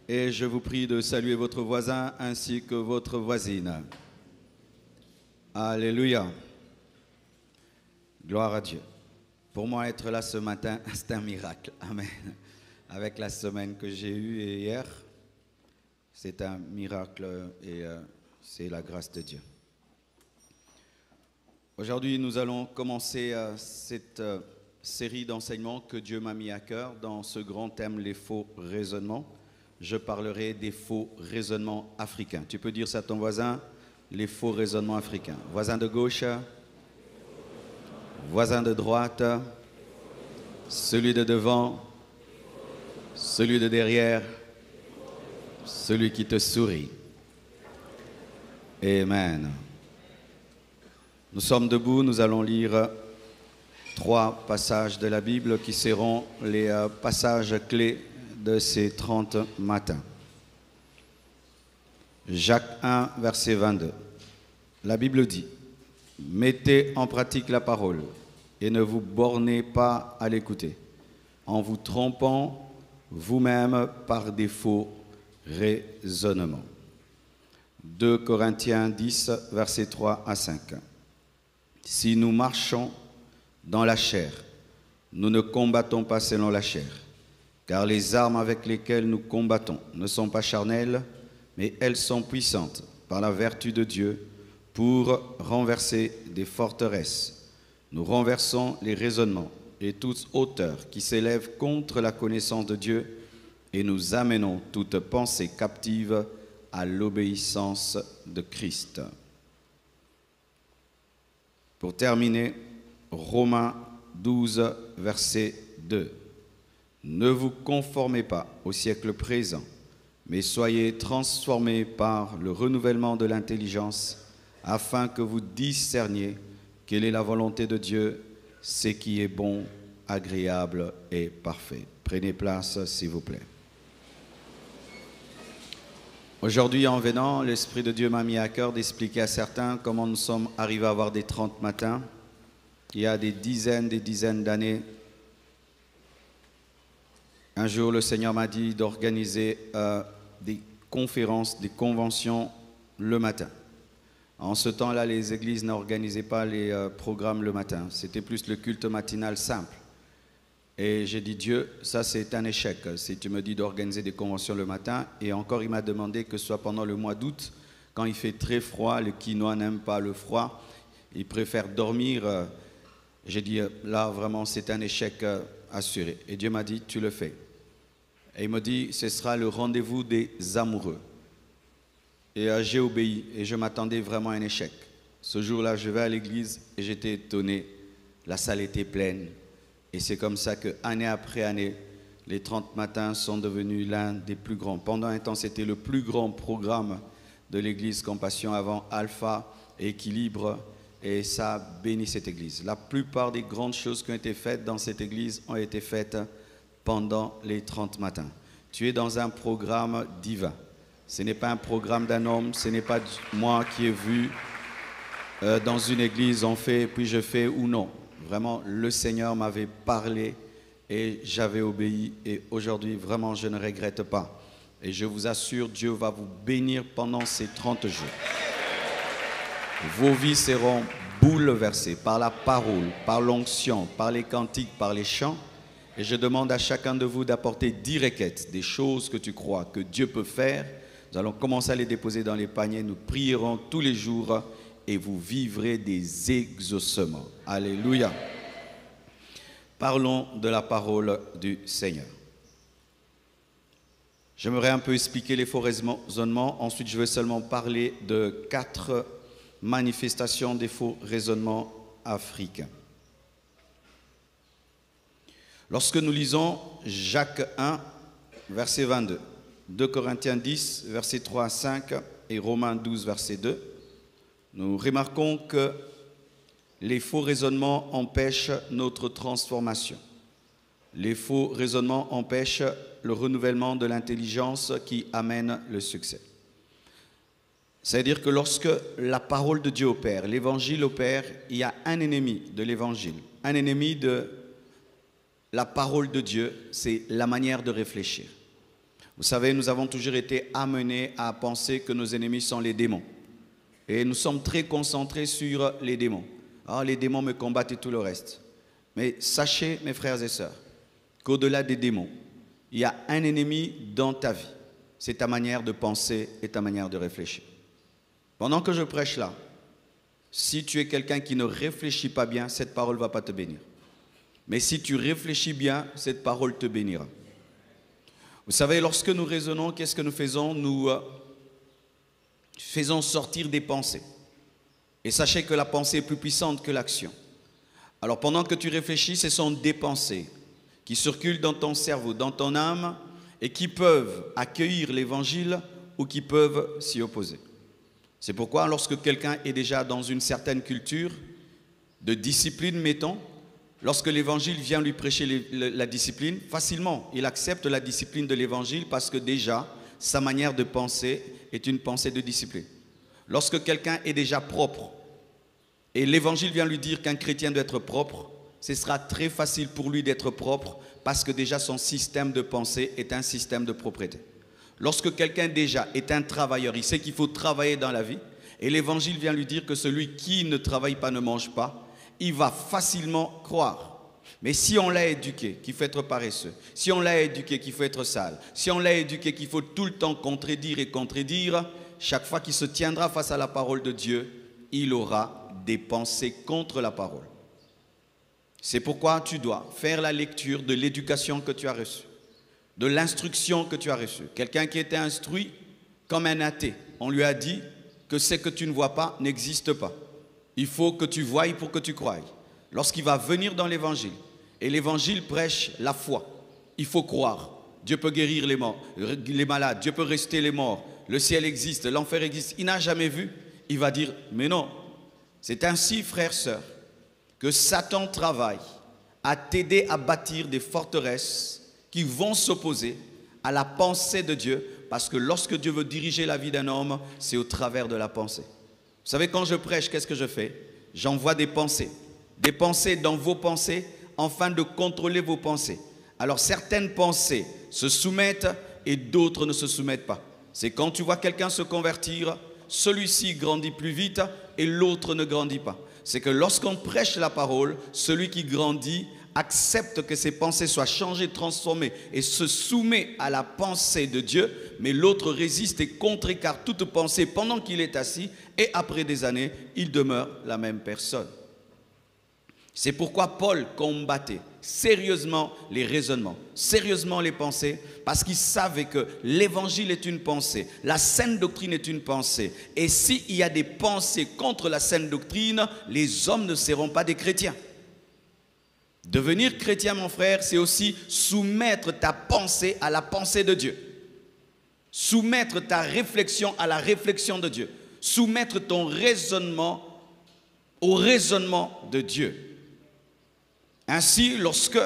Et je vous prie de saluer votre voisin ainsi que votre voisine. Alléluia. Gloire à Dieu. Pour moi, être là ce matin, c'est un miracle. Amen. Avec la semaine que j'ai eue hier, c'est un miracle et c'est la grâce de Dieu. Aujourd'hui, nous allons commencer cette série d'enseignements que Dieu m'a mis à cœur dans ce grand thème, les faux raisonnements. Je parlerai des faux raisonnements africains. Tu peux dire ça à ton voisin, les faux raisonnements africains. Voisin de gauche, voisin de droite, celui de devant, celui de derrière, celui qui te sourit. Amen. Nous sommes debout, nous allons lire 3 passages de la Bible qui seront les passages clés de ces 30 matins. Jacques 1, verset 22. La Bible dit: mettez en pratique la parole et ne vous bornez pas à l'écouter, en vous trompant vous-même par des faux raisonnements. 2 Corinthiens 10, versets 3 à 5. Si nous marchons dans la chair, nous ne combattons pas selon la chair, car les armes avec lesquelles nous combattons ne sont pas charnelles, mais elles sont puissantes par la vertu de Dieu pour renverser des forteresses. Nous renversons les raisonnements et toute hauteur qui s'élève contre la connaissance de Dieu et nous amenons toute pensée captive à l'obéissance de Christ. Pour terminer, Romains 12, verset 2. Ne vous conformez pas au siècle présent, mais soyez transformés par le renouvellement de l'intelligence, afin que vous discerniez quelle est la volonté de Dieu, ce qui est bon, agréable et parfait. Prenez place, s'il vous plaît. Aujourd'hui, en venant, l'Esprit de Dieu m'a mis à cœur d'expliquer à certains comment nous sommes arrivés à avoir des 30 matins. Il y a des dizaines d'années, un jour, le Seigneur m'a dit d'organiser des conférences, des conventions le matin. En ce temps-là, les églises n'organisaient pas les programmes le matin. C'était plus le culte matinal simple. Et j'ai dit, Dieu, ça c'est un échec. Si tu me dis d'organiser des conventions le matin, et encore il m'a demandé que ce soit pendant le mois d'août, quand il fait très froid, le quinoa n'aime pas le froid, il préfère dormir. J'ai dit, là vraiment c'est un échec assuré. Et Dieu m'a dit, tu le fais. Et il m'a dit, ce sera le rendez-vous des amoureux. Et j'ai obéi et je m'attendais vraiment à un échec. Ce jour-là, je vais à l'église et j'étais étonné. La salle était pleine. Et c'est comme ça que, année après année, les 30 matins sont devenus l'un des plus grands. Pendant un temps, c'était le plus grand programme de l'église Compassion avant Alpha et Équilibre. Et ça bénit cette église. La plupart des grandes choses qui ont été faites dans cette église ont été faites pendant les 30 matins. Tu es dans un programme divin. Ce n'est pas un programme d'un homme, ce n'est pas moi qui ai vu dans une église, on fait, puis je fais ou non. Vraiment, le Seigneur m'avait parlé et j'avais obéi. Et aujourd'hui, vraiment, je ne regrette pas. Et je vous assure, Dieu va vous bénir pendant ces 30 jours. Vos vies seront bouleversées par la parole, par l'onction, par les cantiques, par les chants. Et je demande à chacun de vous d'apporter 10 requêtes, des choses que tu crois que Dieu peut faire. Nous allons commencer à les déposer dans les paniers. Nous prierons tous les jours et vous vivrez des exaucements. Alléluia. Parlons de la parole du Seigneur. J'aimerais un peu expliquer les faux raisonnements. Ensuite, je vais seulement parler de 4 manifestations des faux raisonnements africains. Lorsque nous lisons Jacques 1, verset 22, 2 Corinthiens 10, verset 3 à 5 et Romains 12, verset 2, nous remarquons que les faux raisonnements empêchent notre transformation. Les faux raisonnements empêchent le renouvellement de l'intelligence qui amène le succès. C'est-à-dire que lorsque la parole de Dieu opère, l'évangile opère, il y a un ennemi de l'évangile, un ennemi de la parole de Dieu, c'est la manière de réfléchir. Vous savez, nous avons toujours été amenés à penser que nos ennemis sont les démons. Et nous sommes très concentrés sur les démons. Ah, les démons me combattent et tout le reste. Mais sachez, mes frères et sœurs, qu'au-delà des démons, il y a un ennemi dans ta vie. C'est ta manière de penser et ta manière de réfléchir. Pendant que je prêche là, si tu es quelqu'un qui ne réfléchit pas bien, cette parole ne va pas te bénir. Mais si tu réfléchis bien, cette parole te bénira. Vous savez, lorsque nous raisonnons, qu'est-ce que nous faisons? Nous faisons sortir des pensées. Et sachez que la pensée est plus puissante que l'action. Alors pendant que tu réfléchis, ce sont des pensées qui circulent dans ton cerveau, dans ton âme, et qui peuvent accueillir l'évangile ou qui peuvent s'y opposer. C'est pourquoi lorsque quelqu'un est déjà dans une certaine culture de discipline, mettons, lorsque l'évangile vient lui prêcher la discipline, facilement, il accepte la discipline de l'évangile parce que déjà, sa manière de penser est une pensée de discipline. Lorsque quelqu'un est déjà propre et l'évangile vient lui dire qu'un chrétien doit être propre, ce sera très facile pour lui d'être propre parce que déjà son système de pensée est un système de propreté. Lorsque quelqu'un déjà est un travailleur, il sait qu'il faut travailler dans la vie et l'évangile vient lui dire que celui qui ne travaille pas ne mange pas, il va facilement croire. Mais si on l'a éduqué qu'il faut être paresseux, si on l'a éduqué qu'il faut être sale, si on l'a éduqué qu'il faut tout le temps contredire et contredire, chaque fois qu'il se tiendra face à la parole de Dieu, il aura des pensées contre la parole. C'est pourquoi tu dois faire la lecture de l'éducation que tu as reçue, de l'instruction que tu as reçue. Quelqu'un qui était instruit comme un athée, on lui a dit que ce que tu ne vois pas n'existe pas. Il faut que tu voies pour que tu croies. Lorsqu'il va venir dans l'évangile, et l'évangile prêche la foi, il faut croire. Dieu peut guérir les morts, les malades, Dieu peut rester les morts, le ciel existe, l'enfer existe. Il n'a jamais vu, il va dire, mais non. C'est ainsi, frères, sœurs, que Satan travaille à t'aider à bâtir des forteresses qui vont s'opposer à la pensée de Dieu, parce que lorsque Dieu veut diriger la vie d'un homme, c'est au travers de la pensée. Vous savez, quand je prêche, qu'est-ce que je fais? J'envoie des pensées dans vos pensées, afin de contrôler vos pensées. Alors certaines pensées se soumettent et d'autres ne se soumettent pas. C'est quand tu vois quelqu'un se convertir, celui-ci grandit plus vite et l'autre ne grandit pas. C'est que lorsqu'on prêche la parole, celui qui grandit accepte que ses pensées soient changées, transformées et se soumet à la pensée de Dieu, mais l'autre résiste et contrecarre toute pensée pendant qu'il est assis et après des années, il demeure la même personne. C'est pourquoi Paul combattait sérieusement les raisonnements, sérieusement les pensées, parce qu'il savait que l'évangile est une pensée, la saine doctrine est une pensée. Et s'il y a des pensées contre la saine doctrine, les hommes ne seront pas des chrétiens. Devenir chrétien, mon frère, c'est aussi soumettre ta pensée à la pensée de Dieu. Soumettre ta réflexion à la réflexion de Dieu. Soumettre ton raisonnement au raisonnement de Dieu. Ainsi, lorsque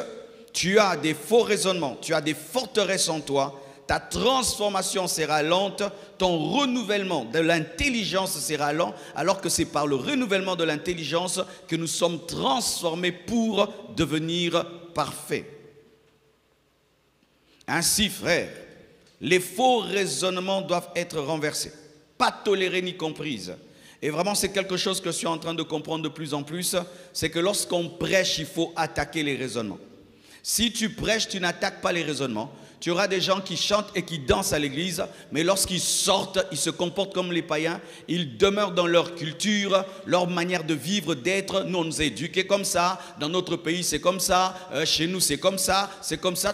tu as des faux raisonnements, tu as des forteresses en toi, ta transformation sera lente, ton renouvellement de l'intelligence sera lent, alors que c'est par le renouvellement de l'intelligence que nous sommes transformés pour devenir parfaits. Ainsi, frères, les faux raisonnements doivent être renversés, pas tolérés ni comprises. Et vraiment, c'est quelque chose que je suis en train de comprendre de plus en plus, c'est que lorsqu'on prêche, il faut attaquer les raisonnements. Si tu prêches, tu n'attaques pas les raisonnements. Tu auras des gens qui chantent et qui dansent à l'église, mais lorsqu'ils sortent, ils se comportent comme les païens, ils demeurent dans leur culture, leur manière de vivre, d'être. Nous, on nous a éduqués comme ça, dans notre pays c'est comme ça, chez nous c'est comme ça,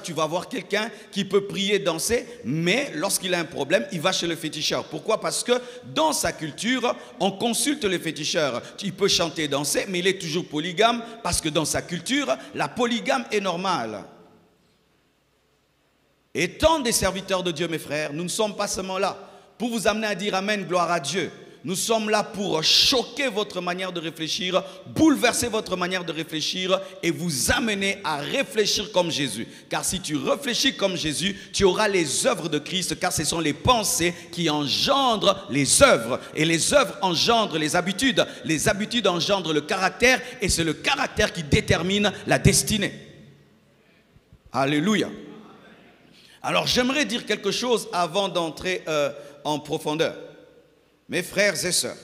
tu vas voir quelqu'un qui peut prier, danser, mais lorsqu'il a un problème, il va chez le féticheur. Pourquoi? Parce que dans sa culture, on consulte les féticheurs. Il peut chanter, danser, mais il est toujours polygame, parce que dans sa culture, la polygame est normale. Étant des serviteurs de Dieu, mes frères, nous ne sommes pas seulement là pour vous amener à dire Amen, gloire à Dieu. Nous sommes là pour choquer votre manière de réfléchir, bouleverser votre manière de réfléchir et vous amener à réfléchir comme Jésus. Car si tu réfléchis comme Jésus, tu auras les œuvres de Christ, car ce sont les pensées qui engendrent les œuvres. Et les œuvres engendrent les habitudes engendrent le caractère et c'est le caractère qui détermine la destinée. Alléluia. Alors j'aimerais dire quelque chose avant d'entrer en profondeur. Mes frères et sœurs,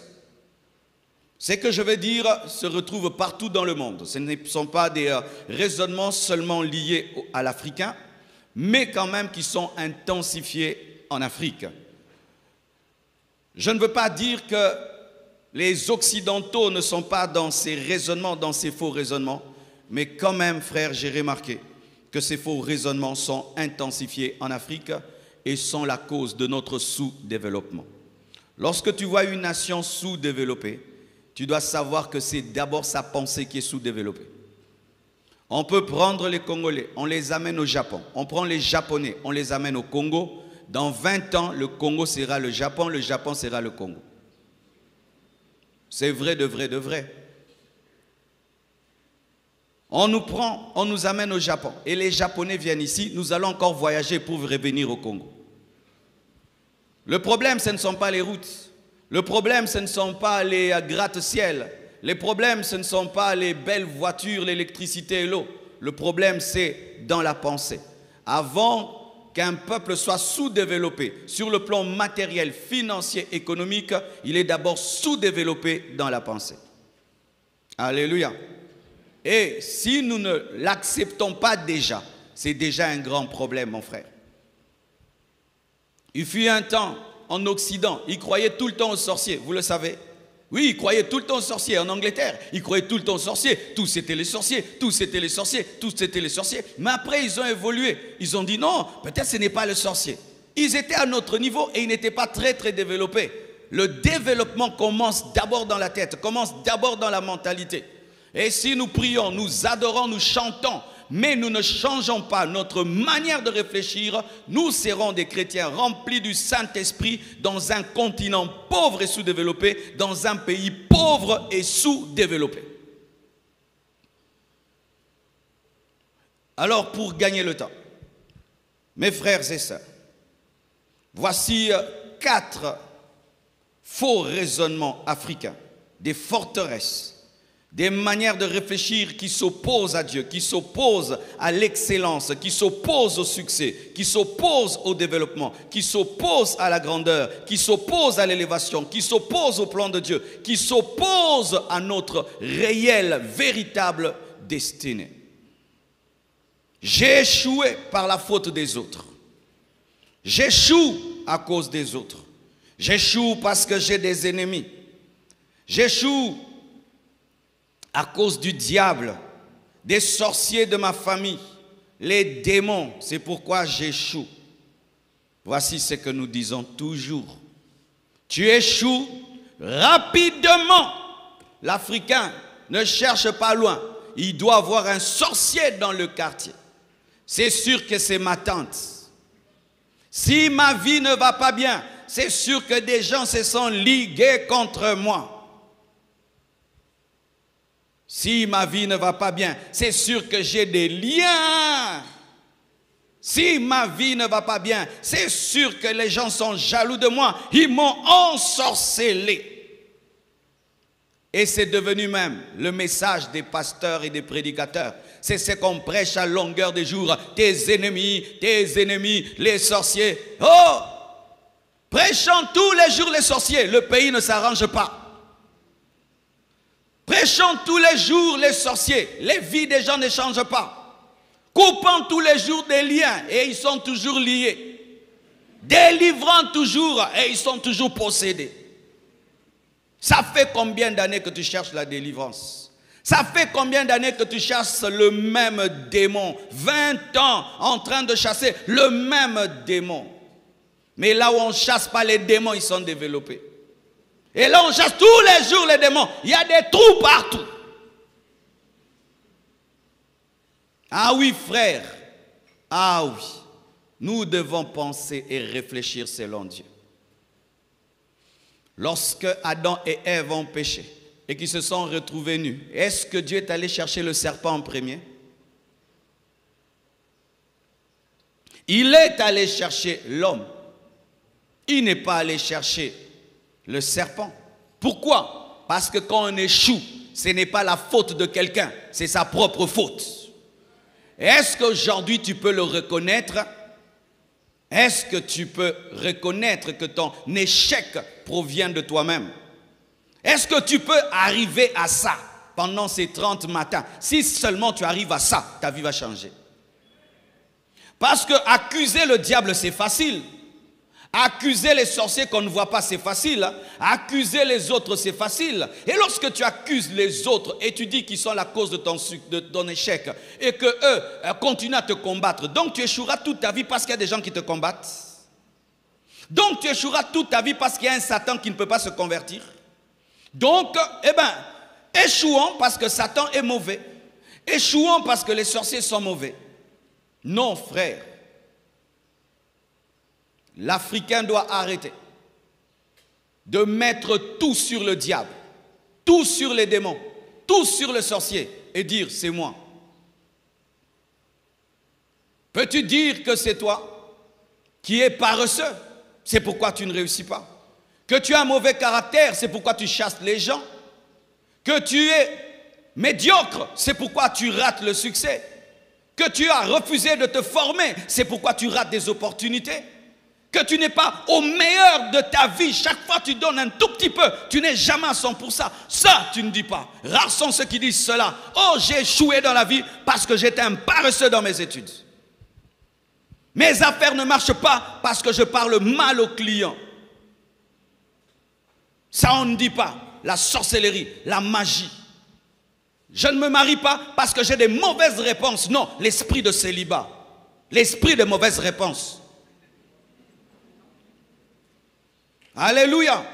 ce que je vais dire se retrouve partout dans le monde. Ce ne sont pas des raisonnements seulement liés à l'Africain, mais quand même qui sont intensifiés en Afrique. Je ne veux pas dire que les Occidentaux ne sont pas dans ces raisonnements, dans ces faux raisonnements, mais quand même, frères, j'ai remarqué que ces faux raisonnements sont intensifiés en Afrique et sont la cause de notre sous-développement. Lorsque tu vois une nation sous-développée, tu dois savoir que c'est d'abord sa pensée qui est sous-développée. On peut prendre les Congolais, on les amène au Japon. On prend les Japonais, on les amène au Congo. Dans 20 ans, le Congo sera le Japon sera le Congo. C'est vrai de vrai de vrai. On nous prend, on nous amène au Japon. Et les Japonais viennent ici, nous allons encore voyager pour revenir au Congo. Le problème, ce ne sont pas les routes. Le problème, ce ne sont pas les gratte-ciel. Les problèmes, ce ne sont pas les belles voitures, l'électricité et l'eau. Le problème, c'est dans la pensée. Avant qu'un peuple soit sous-développé sur le plan matériel, financier, économique, il est d'abord sous-développé dans la pensée. Alléluia. Et si nous ne l'acceptons pas déjà, c'est déjà un grand problème, mon frère. Il fut un temps, en Occident, ils croyaient tout le temps aux sorciers, vous le savez. Oui, ils croyaient tout le temps aux sorciers. En Angleterre, ils croyaient tout le temps aux sorciers. Tous c'était les sorciers, tous c'était les sorciers, tous c'était les sorciers. Mais après, ils ont évolué. Ils ont dit non, peut-être ce n'est pas le sorcier. Ils étaient à notre niveau et ils n'étaient pas très développés. Le développement commence d'abord dans la tête, commence d'abord dans la mentalité. Et si nous prions, nous adorons, nous chantons, mais nous ne changeons pas notre manière de réfléchir, nous serons des chrétiens remplis du Saint-Esprit dans un continent pauvre et sous-développé, dans un pays pauvre et sous-développé. Alors, pour gagner le temps, mes frères et sœurs, voici 4 faux raisonnements africains, des forteresses, des manières de réfléchir qui s'opposent à Dieu, qui s'opposent à l'excellence, qui s'opposent au succès, qui s'opposent au développement, qui s'opposent à la grandeur, qui s'opposent à l'élévation, qui s'opposent au plan de Dieu, qui s'opposent à notre réelle, véritable destinée. J'ai échoué par la faute des autres. J'échoue à cause des autres. J'échoue parce que j'ai des ennemis. J'échoue à cause du diable, des sorciers de ma famille, les démons. C'est pourquoi j'échoue. Voici ce que nous disons toujours. Tu échoues rapidement. L'Africain ne cherche pas loin. Il doit avoir un sorcier dans le quartier. C'est sûr que c'est ma tante. Si ma vie ne va pas bien, c'est sûr que des gens se sont ligués contre moi. Si ma vie ne va pas bien, c'est sûr que j'ai des liens. Si ma vie ne va pas bien, c'est sûr que les gens sont jaloux de moi. Ils m'ont ensorcelé. Et c'est devenu même le message des pasteurs et des prédicateurs. C'est ce qu'on prêche à longueur de jour. Tes ennemis, les sorciers. Oh! Prêchons tous les jours les sorciers. Le pays ne s'arrange pas. Prêchons tous les jours les sorciers. Les vies des gens ne changent pas. Coupant tous les jours des liens et ils sont toujours liés. Délivrant toujours et ils sont toujours possédés. Ça fait combien d'années que tu cherches la délivrance? Ça fait combien d'années que tu chasses le même démon? 20 ans en train de chasser le même démon. Mais là où on ne chasse pas les démons, ils sont développés. Et là, on chasse tous les jours les démons. Il y a des trous partout. Ah oui, frère. Ah oui. Nous devons penser et réfléchir selon Dieu. Lorsque Adam et Ève ont péché et qu'ils se sont retrouvés nus, est-ce que Dieu est allé chercher le serpent en premier? Il est allé chercher l'homme. Il n'est pas allé chercher le serpent. Pourquoi? Parce que quand on échoue, ce n'est pas la faute de quelqu'un, c'est sa propre faute. Est-ce qu'aujourd'hui tu peux le reconnaître? Est-ce que tu peux reconnaître que ton échec provient de toi-même? Est-ce que tu peux arriver à ça pendant ces 30 matins? Si seulement tu arrives à ça, ta vie va changer. Parce que accuser le diable, c'est facile. Accuser les sorciers qu'on ne voit pas, c'est facile. Accuser les autres, c'est facile. Et lorsque tu accuses les autres et tu dis qu'ils sont la cause de ton échec et qu'eux continuent à te combattre, donc tu échoueras toute ta vie parce qu'il y a des gens qui te combattent. Donc tu échoueras toute ta vie parce qu'il y a un Satan qui ne peut pas se convertir. Donc, échouons parce que Satan est mauvais. Échouons parce que les sorciers sont mauvais. Non, frère. L'Africain doit arrêter de mettre tout sur le diable, tout sur les démons, tout sur le sorcier et dire c'est moi. Peux-tu dire que c'est toi qui es paresseux? C'est pourquoi tu ne réussis pas. Que tu as un mauvais caractère, c'est pourquoi tu chasses les gens. Que tu es médiocre, c'est pourquoi tu rates le succès. Que tu as refusé de te former, c'est pourquoi tu rates des opportunités. Que tu n'es pas au meilleur de ta vie. Chaque fois tu donnes un tout petit peu. Tu n'es jamais à 100%. Ça, tu ne dis pas. Rares sont ceux qui disent cela. Oh, j'ai échoué dans la vie parce que j'étais un paresseux dans mes études. Mes affaires ne marchent pas parce que je parle mal aux clients. Ça, on ne dit pas. La sorcellerie, la magie. Je ne me marie pas parce que j'ai des mauvaises réponses. Non, l'esprit de célibat. L'esprit de mauvaises réponses. Alléluia.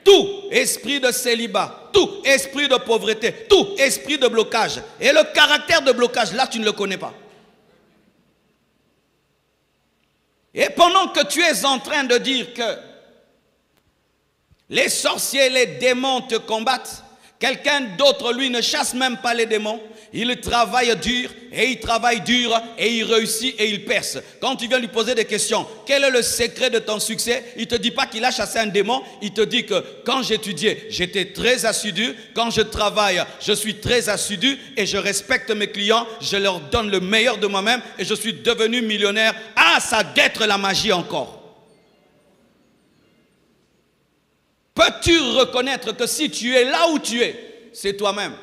Tout esprit de célibat, tout esprit de pauvreté, tout esprit de blocage. Et le caractère de blocage, là, tu ne le connais pas. Et pendant que tu es en train de dire que les sorciers, les démons te combattent, quelqu'un d'autre, lui, ne chasse même pas les démons. Il travaille dur et il travaille dur et il réussit et il perce. Quand tu viens lui poser des questions, quel est le secret de ton succès? Il ne te dit pas qu'il a chassé un démon. Il te dit que quand j'étudiais, j'étais très assidu. Quand je travaille, je suis très assidu et je respecte mes clients. Je leur donne le meilleur de moi-même et je suis devenu millionnaire. Ah, ça doit être la magie encore. Peux-tu reconnaître que si tu es là où tu es, c'est toi-même?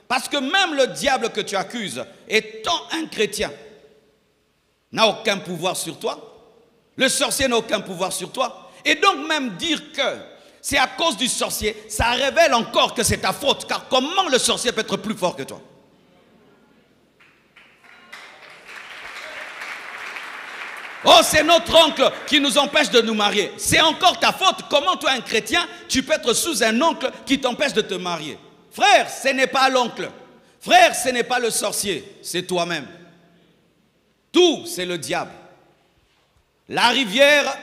Parce que même le diable que tu accuses, étant un chrétien, n'a aucun pouvoir sur toi. Le sorcier n'a aucun pouvoir sur toi. Et donc même dire que c'est à cause du sorcier, ça révèle encore que c'est ta faute. Car comment le sorcier peut être plus fort que toi? Oh, c'est notre oncle qui nous empêche de nous marier. C'est encore ta faute. Comment toi, un chrétien, tu peux être sous un oncle qui t'empêche de te marier? Frère, ce n'est pas l'oncle. Frère, ce n'est pas le sorcier. C'est toi-même. Tout, c'est le diable. La rivière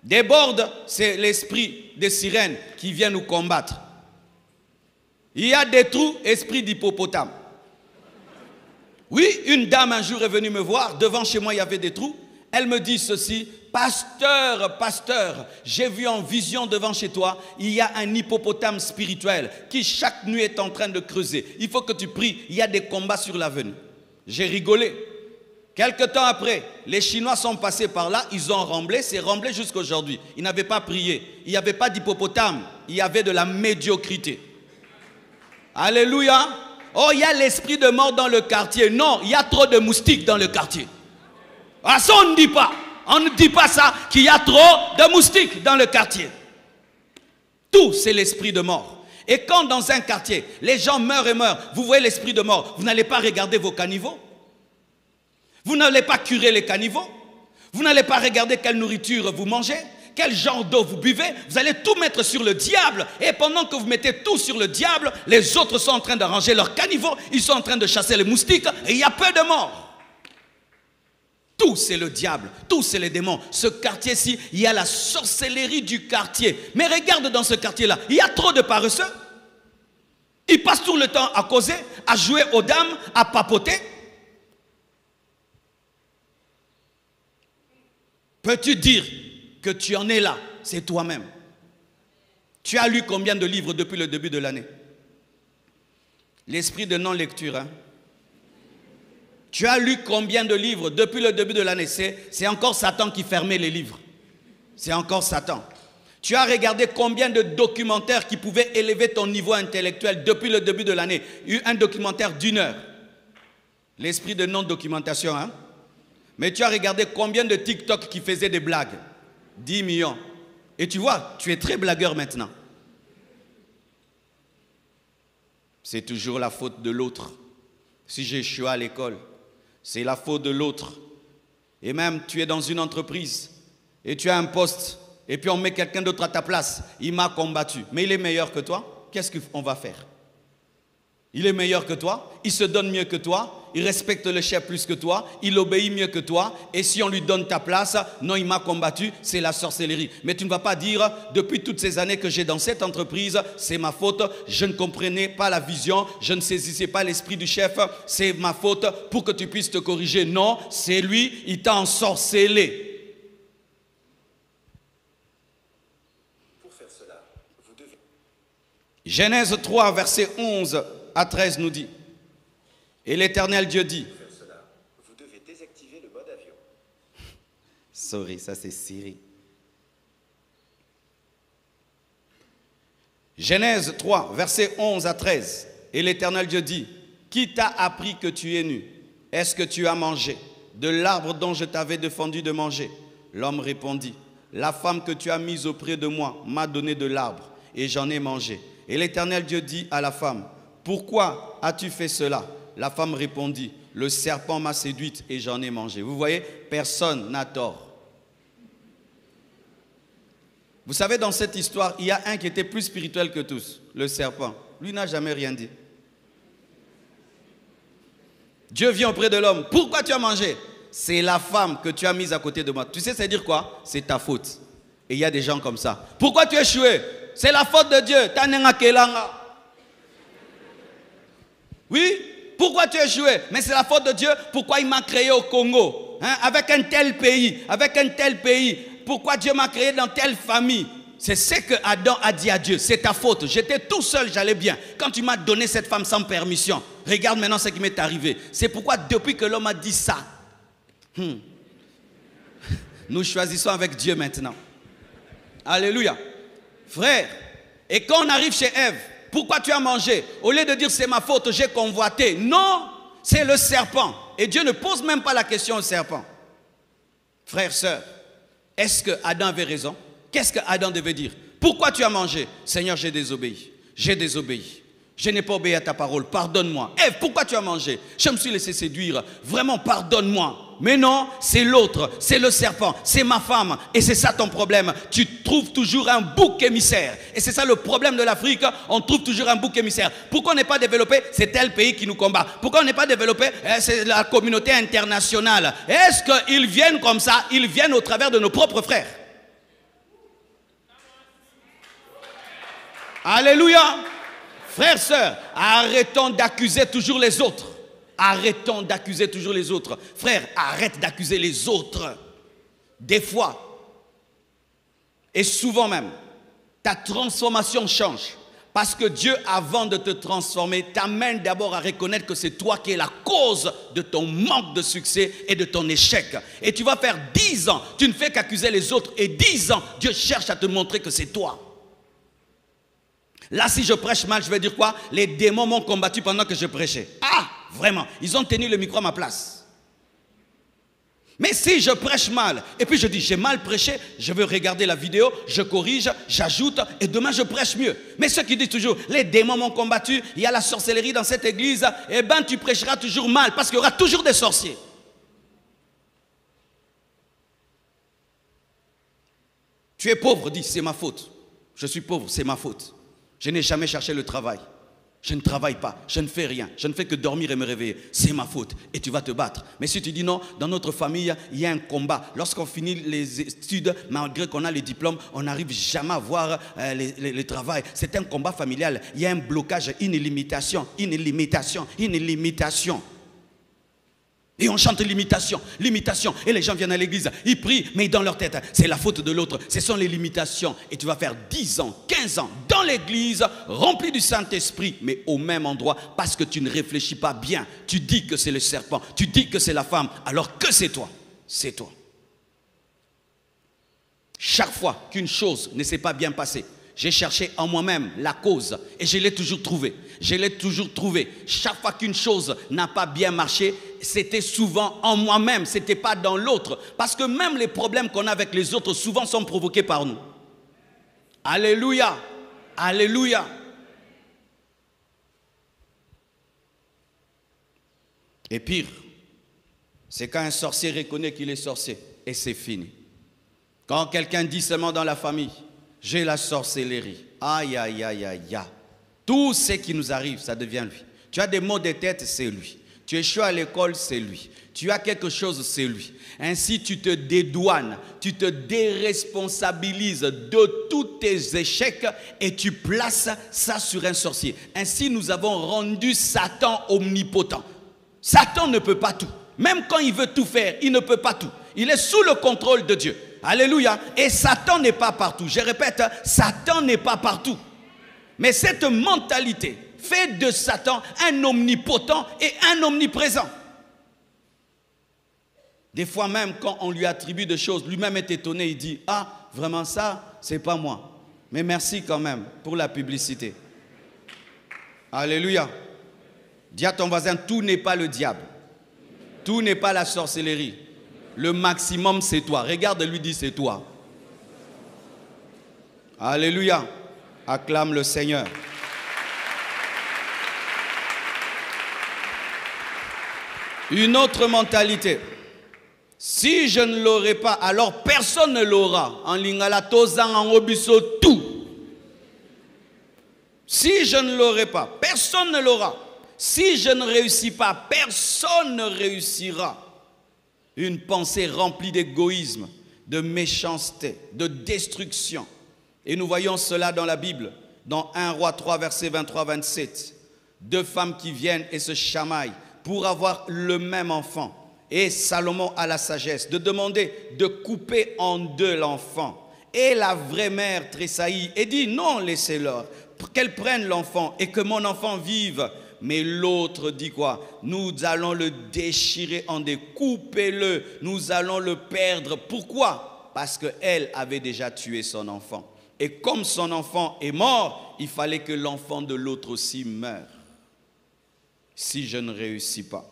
déborde, c'est l'esprit des sirènes qui vient nous combattre. Il y a des trous, esprit d'hippopotame. Oui, une dame un jour est venue me voir. Devant chez moi, il y avait des trous. Elle me dit ceci: pasteur, pasteur, j'ai vu en vision devant chez toi, il y a un hippopotame spirituel qui chaque nuit est en train de creuser. Il faut que tu pries, il y a des combats sur l'avenue. J'ai rigolé. Quelque temps après, les Chinois sont passés par là, ils ont remblé, c'est remblé jusqu'à aujourd'hui. Ils n'avaient pas prié, il n'y avait pas d'hippopotame, il y avait de la médiocrité. Alléluia. Oh, il y a l'esprit de mort dans le quartier. Non, il y a trop de moustiques dans le quartier. Ah, ça on ne dit pas. On ne dit pas ça, qu'il y a trop de moustiques dans le quartier. Tout, c'est l'esprit de mort. Et quand dans un quartier, les gens meurent et meurent, vous voyez l'esprit de mort, vous n'allez pas regarder vos caniveaux. Vous n'allez pas curer les caniveaux. Vous n'allez pas regarder quelle nourriture vous mangez, quel genre d'eau vous buvez. Vous allez tout mettre sur le diable. Et pendant que vous mettez tout sur le diable, les autres sont en train d'arranger leurs caniveaux. Ils sont en train de chasser les moustiques et il y a peu de morts. Tout c'est le diable, tout c'est les démons. Ce quartier-ci, il y a la sorcellerie du quartier. Mais regarde dans ce quartier-là, il y a trop de paresseux. Ils passent tout le temps à causer, à jouer aux dames, à papoter. Peux-tu dire que tu en es là? C'est toi-même. Tu as lu combien de livres depuis le début de l'année? L'esprit de non-lecture, hein? Tu as lu combien de livres depuis le début de l'année? C'est encore Satan qui fermait les livres. C'est encore Satan. Tu as regardé combien de documentaires qui pouvaient élever ton niveau intellectuel depuis le début de l'année? Un documentaire d'1 heure. L'esprit de non-documentation, hein? Mais tu as regardé combien de TikTok qui faisaient des blagues? 10 millions. Et tu vois, tu es très blagueur maintenant. C'est toujours la faute de l'autre. Si j'échoue à l'école, c'est la faute de l'autre. Et même, tu es dans une entreprise et tu as un poste et puis on met quelqu'un d'autre à ta place. Il m'a combattu, mais il est meilleur que toi. Qu'est-ce qu'on va faire? Il est meilleur que toi, il se donne mieux que toi, il respecte le chef plus que toi, il obéit mieux que toi. Et si on lui donne ta place, non, il m'a combattu, c'est la sorcellerie. Mais tu ne vas pas dire, depuis toutes ces années que j'ai dans cette entreprise, c'est ma faute, je ne comprenais pas la vision, je ne saisissais pas l'esprit du chef, c'est ma faute pour que tu puisses te corriger. Non, c'est lui, il t'a ensorcelé. Pour faire cela, vous devez... Genèse 3, verset 11 à 13 nous dit, et l'Éternel Dieu dit, Pour faire cela, vous devez désactiver le mode avion. Sorry, ça c'est Siri. Genèse 3, verset 11 à 13, et l'Éternel Dieu dit, qui t'a appris que tu es nu? Est-ce que tu as mangé de l'arbre dont je t'avais défendu de manger? L'homme répondit, la femme que tu as mise auprès de moi m'a donné de l'arbre, et j'en ai mangé. Et l'Éternel Dieu dit à la femme, pourquoi as-tu fait cela? La femme répondit, le serpent m'a séduite et j'en ai mangé. Vous voyez, personne n'a tort. Vous savez, dans cette histoire, il y a un qui était plus spirituel que tous, le serpent. Lui n'a jamais rien dit. Dieu vient auprès de l'homme. Pourquoi tu as mangé? C'est la femme que tu as mise à côté de moi. Tu sais, c'est dire quoi? C'est ta faute. Et il y a des gens comme ça. Pourquoi tu as échoué? C'est la faute de Dieu. Oui, pourquoi tu as échoué? Mais c'est la faute de Dieu. Pourquoi il m'a créé au Congo, hein, avec un tel pays, pourquoi Dieu m'a créé dans telle famille? C'est ce que Adam a dit à Dieu. C'est ta faute. J'étais tout seul, j'allais bien. Quand tu m'as donné cette femme sans permission, regarde maintenant ce qui m'est arrivé. C'est pourquoi depuis que l'homme a dit ça, nous choisissons avec Dieu maintenant. Alléluia. Frère, et quand on arrive chez Ève, pourquoi tu as mangé? Au lieu de dire c'est ma faute, j'ai convoité. Non, c'est le serpent. Et Dieu ne pose même pas la question au serpent. Frère, sœur, est-ce que Adam avait raison? Qu'est-ce que Adam devait dire? Pourquoi tu as mangé? Seigneur, j'ai désobéi. J'ai désobéi. Je n'ai pas obéi à ta parole. Pardonne-moi. Ève, pourquoi tu as mangé? Je me suis laissé séduire. Vraiment, pardonne-moi. Mais non, c'est l'autre, c'est le serpent, c'est ma femme. Et c'est ça ton problème. Tu trouves toujours un bouc émissaire. Et c'est ça le problème de l'Afrique. On trouve toujours un bouc émissaire. Pourquoi on n'est pas développé? C'est tel pays qui nous combat. Pourquoi on n'est pas développé? C'est la communauté internationale. Est-ce qu'ils viennent comme ça? Ils viennent au travers de nos propres frères. Alléluia. Frères, sœurs, arrêtons d'accuser toujours les autres. Arrêtons d'accuser toujours les autres. Frère, arrête d'accuser les autres. Des fois, et souvent même, ta transformation change. Parce que Dieu, avant de te transformer, t'amène d'abord à reconnaître que c'est toi qui es la cause de ton manque de succès et de ton échec. Et tu vas faire 10 ans, tu ne fais qu'accuser les autres. Et 10 ans, Dieu cherche à te montrer que c'est toi. Là, si je prêche mal, je vais dire quoi? Les démons m'ont combattu pendant que je prêchais. Ah, vraiment, ils ont tenu le micro à ma place. Mais si je prêche mal, et puis je dis, j'ai mal prêché, je veux regarder la vidéo, je corrige, j'ajoute, et demain je prêche mieux. Mais ceux qui disent toujours, les démons m'ont combattu, il y a la sorcellerie dans cette église, eh bien tu prêcheras toujours mal, parce qu'il y aura toujours des sorciers. Tu es pauvre, dis, c'est ma faute. Je suis pauvre, c'est ma faute. Je n'ai jamais cherché le travail. Je ne travaille pas, je ne fais rien. Je ne fais que dormir et me réveiller. C'est ma faute. Et tu vas te battre. Mais si tu dis non, dans notre famille, il y a un combat. Lorsqu'on finit les études, malgré qu'on a les diplômes, on n'arrive jamais à voir le travail. C'est un combat familial. Il y a un blocage, une limitation. Et on chante l'imitation, l'imitation. Et les gens viennent à l'église, ils prient, mais dans leur tête, c'est la faute de l'autre. Ce sont les limitations. Et tu vas faire 10 ans, 15 ans dans l'église, rempli du Saint-Esprit, mais au même endroit, parce que tu ne réfléchis pas bien. Tu dis que c'est le serpent, tu dis que c'est la femme, alors que c'est toi. C'est toi. Chaque fois qu'une chose ne s'est pas bien passée, j'ai cherché en moi-même la cause et je l'ai toujours trouvée. Je l'ai toujours trouvée. Chaque fois qu'une chose n'a pas bien marché, c'était souvent en moi-même, ce n'était pas dans l'autre. Parce que même les problèmes qu'on a avec les autres, souvent sont provoqués par nous. Alléluia. Alléluia. Et pire, c'est quand un sorcier reconnaît qu'il est sorcier et c'est fini. Quand quelqu'un dit seulement dans la famille, j'ai la sorcellerie. Aïe, aïe, aïe, aïe, aïe. Tout ce qui nous arrive, ça devient lui. Tu as des maux de tête, c'est lui. Tu échoues à l'école, c'est lui. Tu as quelque chose, c'est lui. Ainsi, tu te dédouanes, tu te déresponsabilises de tous tes échecs et tu places ça sur un sorcier. Ainsi, nous avons rendu Satan omnipotent. Satan ne peut pas tout. Même quand il veut tout faire, il ne peut pas tout. Il est sous le contrôle de Dieu. Alléluia. Et Satan n'est pas partout. Je répète, Satan n'est pas partout. Mais cette mentalité fait de Satan un omnipotent et un omniprésent. Des fois même, quand on lui attribue des choses, lui-même est étonné, il dit, ah, vraiment ça, c'est pas moi. Mais merci quand même pour la publicité. Alléluia. Dis à ton voisin, tout n'est pas le diable. Tout n'est pas la sorcellerie. Le maximum, c'est toi. Regarde, lui dit, c'est toi. Alléluia. Acclame le Seigneur. Une autre mentalité. Si je ne l'aurai pas, alors personne ne l'aura. En lingala tozang en obiso tout. Si je ne l'aurai pas, personne ne l'aura. Si je ne réussis pas, personne ne réussira. Une pensée remplie d'égoïsme, de méchanceté, de destruction. Et nous voyons cela dans la Bible, dans 1 Roi 3, verset 23-27. Deux femmes qui viennent et se chamaillent pour avoir le même enfant. Et Salomon a la sagesse de demander de couper en deux l'enfant. Et la vraie mère tressaillit et dit, non, laissez-leur, qu'elle prenne l'enfant et que mon enfant vive. Mais l'autre dit quoi? Nous allons le déchirer en deux, coupez-le, nous allons le perdre. Pourquoi? Parce qu'elle avait déjà tué son enfant. Et comme son enfant est mort, il fallait que l'enfant de l'autre aussi meure. Si je ne réussis pas,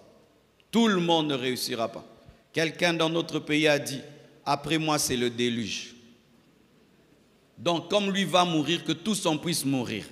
tout le monde ne réussira pas. Quelqu'un dans notre pays a dit, après moi c'est le déluge. Donc comme lui va mourir, que tous en puissent mourir.